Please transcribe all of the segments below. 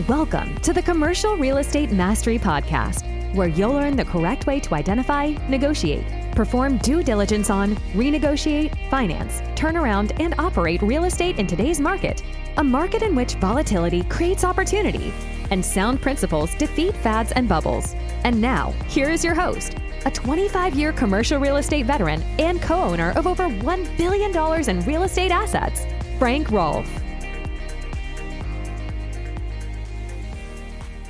Welcome to the Commercial Real Estate Mastery Podcast, where you'll learn the correct way to identify, negotiate, perform due diligence on, renegotiate, finance, turn around, and operate real estate in today's market, a market in which volatility creates opportunity and sound principles defeat fads and bubbles. And now, here is your host, a 25-year commercial real estate veteran and co-owner of over $1 billion in real estate assets, Frank Rolfe.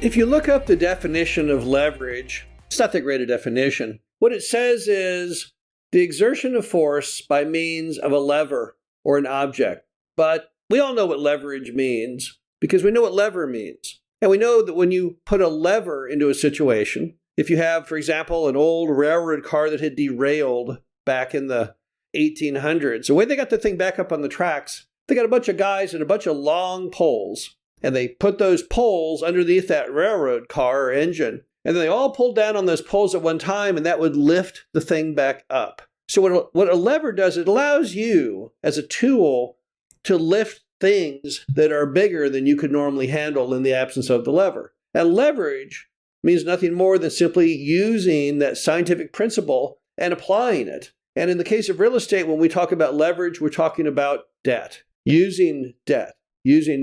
If you look up the definition of leverage, it's not that great a definition. What it says is the exertion of force by means of a lever or an object. But we all know what leverage means because we know what lever means. And we know that when you put a lever into a situation, if you have, for example, an old railroad car that had derailed back in the 1800s, the way they got the thing back up on the tracks, they got a bunch of guys and a bunch of long poles. And they put those poles underneath that railroad car or engine. And then they all pulled down on those poles at one time, and that would lift the thing back up. So what a lever does, it allows you as a tool to lift things that are bigger than you could normally handle in the absence of the lever. And leverage means nothing more than simply using that scientific principle and applying it. And in the case of real estate, when we talk about leverage, we're talking about debt, using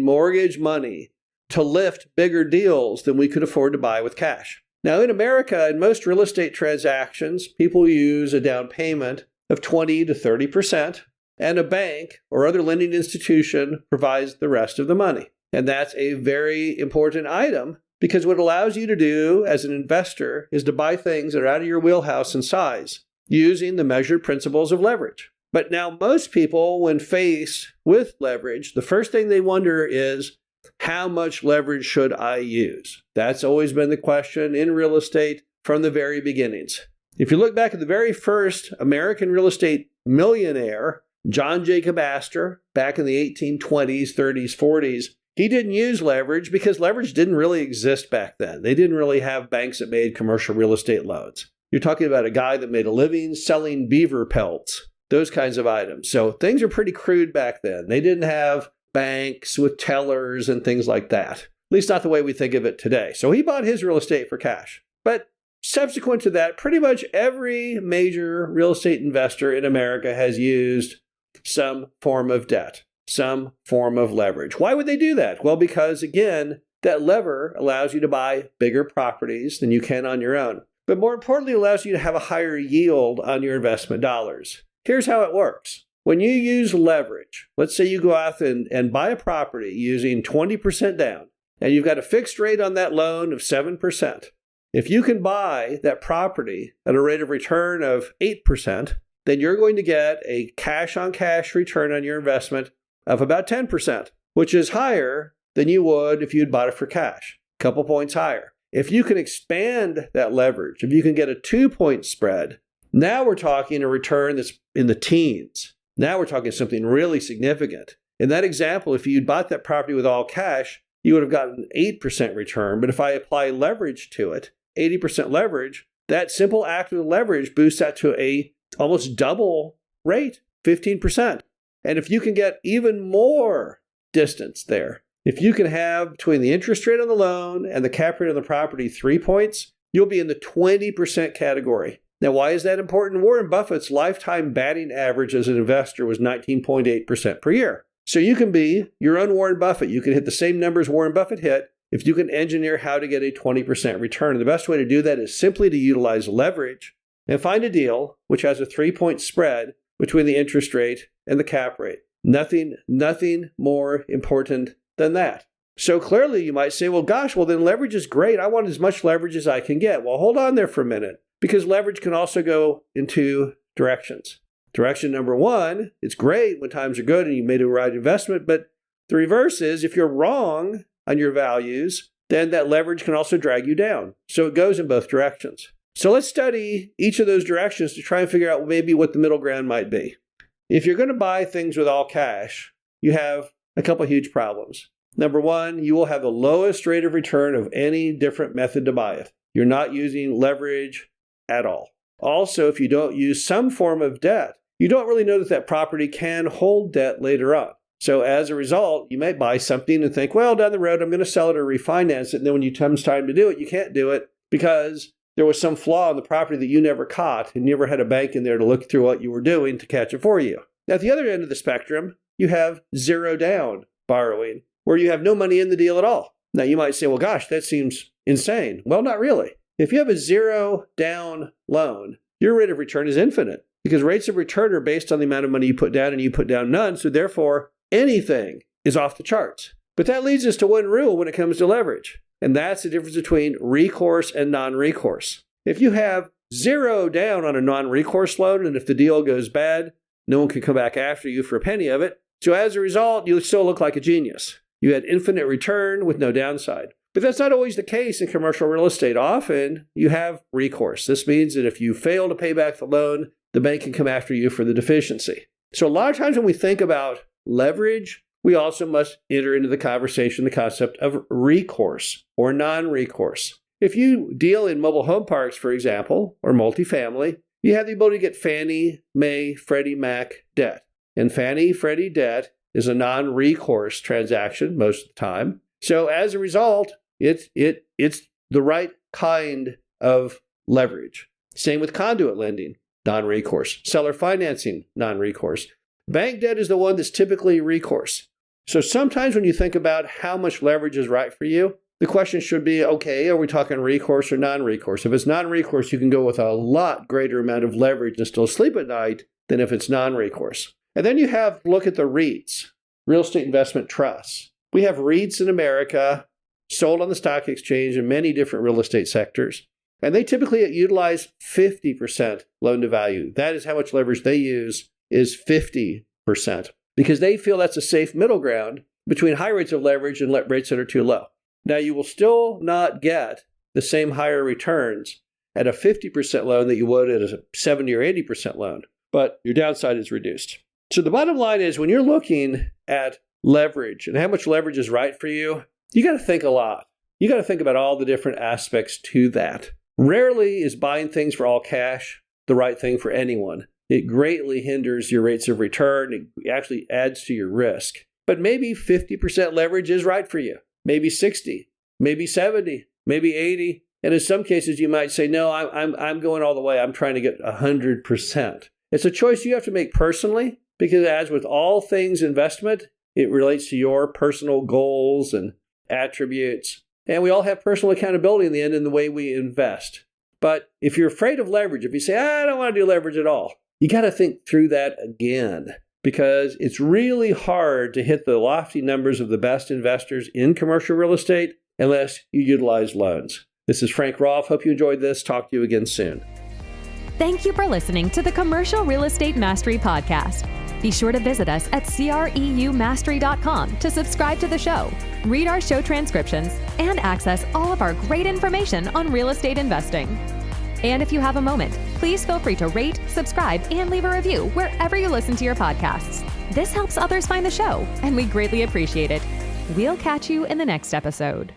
mortgage money to lift bigger deals than we could afford to buy with cash. Now, in America, in most real estate transactions, people use a down payment of 20 to 30%, and a bank or other lending institution provides the rest of the money. And that's a very important item because what it allows you to do as an investor is to buy things that are out of your wheelhouse in size using the measured principles of leverage. But now most people, when faced with leverage, the first thing they wonder is, how much leverage should I use? That's always been the question in real estate from the very beginnings. If you look back at the very first American real estate millionaire, John Jacob Astor, back in the 1820s, 30s, 40s, he didn't use leverage because leverage didn't really exist back then. They didn't really have banks that made commercial real estate loans. You're talking about a guy that made a living selling beaver pelts. Those kinds of items. So things are pretty crude back then. They didn't have banks with tellers and things like that. At least not the way we think of it today. So he bought his real estate for cash. But subsequent to that, pretty much every major real estate investor in America has used some form of debt, some form of leverage. Why would they do that? Well, because again, that lever allows you to buy bigger properties than you can on your own. But more importantly, it allows you to have a higher yield on your investment dollars. Here's how it works. When you use leverage, let's say you go out and buy a property using 20% down, and you've got a fixed rate on that loan of 7%. If you can buy that property at a rate of return of 8%, then you're going to get a cash-on-cash return on your investment of about 10%, which is higher than you would if you'd bought it for cash, a couple points higher. If you can expand that leverage, if you can get a 2-point spread, now we're talking a return that's in the teens. Now we're talking something really significant. In that example, if you'd bought that property with all cash, you would have gotten an 8% return. But if I apply leverage to it, 80% leverage, that simple act of leverage boosts that to a almost double rate, 15%. And if you can get even more distance there, if you can have between the interest rate on the loan and the cap rate on the property 3 points, you'll be in the 20% category. Now, why is that important? Warren Buffett's lifetime batting average as an investor was 19.8% per year. So you can be your own Warren Buffett. You can hit the same numbers Warren Buffett hit if you can engineer how to get a 20% return. And the best way to do that is simply to utilize leverage and find a deal which has a 3-point spread between the interest rate and the cap rate. Nothing more important than that. So clearly you might say, well, gosh, well then leverage is great. I want as much leverage as I can get. Well, hold on there for a minute. Because leverage can also go in two directions. Direction number one, it's great when times are good and you made a right investment, but the reverse is if you're wrong on your values, then that leverage can also drag you down. So it goes in both directions. So let's study each of those directions to try and figure out maybe what the middle ground might be. If you're going to buy things with all cash, you have a couple of huge problems. Number one, you will have the lowest rate of return of any different method to buy it. You're not using leverage at all. Also, if you don't use some form of debt, you don't really know that that property can hold debt later on. So as a result, you might buy something and think, well, down the road, I'm going to sell it or refinance it. And then when it comes time to do it, you can't do it because there was some flaw in the property that you never caught and you never had a bank in there to look through what you were doing to catch it for you. Now, at the other end of the spectrum, you have zero down borrowing, where you have no money in the deal at all. Now, you might say, well, gosh, that seems insane. Well, not really. If you have a zero down loan, your rate of return is infinite because rates of return are based on the amount of money you put down and you put down none. So therefore, anything is off the charts. But that leads us to one rule when it comes to leverage. And that's the difference between recourse and non-recourse. If you have zero down on a non-recourse loan, and if the deal goes bad, no one can come back after you for a penny of it. So as a result, you still look like a genius. You had infinite return with no downside. But that's not always the case in commercial real estate. Often you have recourse. This means that if you fail to pay back the loan, the bank can come after you for the deficiency. So a lot of times when we think about leverage, we also must enter into the conversation the concept of recourse or non-recourse. If you deal in mobile home parks, for example, or multifamily, you have the ability to get Fannie Mae, Freddie Mac debt. And Fannie Freddie debt is a non-recourse transaction most of the time. So as a result, it's the right kind of leverage. Same with conduit lending, non-recourse. Seller financing, non-recourse. Bank debt is the one that's typically recourse. So sometimes when you think about how much leverage is right for you, the question should be, okay, are we talking recourse or non-recourse? If it's non-recourse, you can go with a lot greater amount of leverage and still sleep at night than if it's non-recourse. And then you have look at the REITs, real estate investment trusts. We have REITs in America sold on the stock exchange in many different real estate sectors. And they typically utilize 50% loan to value. That is how much leverage they use is 50%. Because they feel that's a safe middle ground between high rates of leverage and rates that are too low. Now, you will still not get the same higher returns at a 50% loan that you would at a 70 or 80% loan, but your downside is reduced. So the bottom line is when you're looking at leverage and how much leverage is right for you, you got to think a lot. You got to think about all the different aspects to that. Rarely is buying things for all cash the right thing for anyone. It greatly hinders your rates of return. It actually adds to your risk. But maybe 50% leverage is right for you. Maybe 60, maybe 70, maybe 80. And in some cases, you might say, no, I'm going all the way. I'm trying to get 100%. It's a choice you have to make personally because as with all things investment, it relates to your personal goals and attributes. And we all have personal accountability in the end in the way we invest. But if you're afraid of leverage, if you say, I don't want to do leverage at all, you got to think through that again. Because it's really hard to hit the lofty numbers of the best investors in commercial real estate unless you utilize loans. This is Frank Rolfe. Hope you enjoyed this. Talk to you again soon. Thank you for listening to the Commercial Real Estate Mastery Podcast. Be sure to visit us at creumastery.com to subscribe to the show, read our show transcriptions, and access all of our great information on real estate investing. And if you have a moment, please feel free to rate, subscribe, and leave a review wherever you listen to your podcasts. This helps others find the show, and we greatly appreciate it. We'll catch you in the next episode.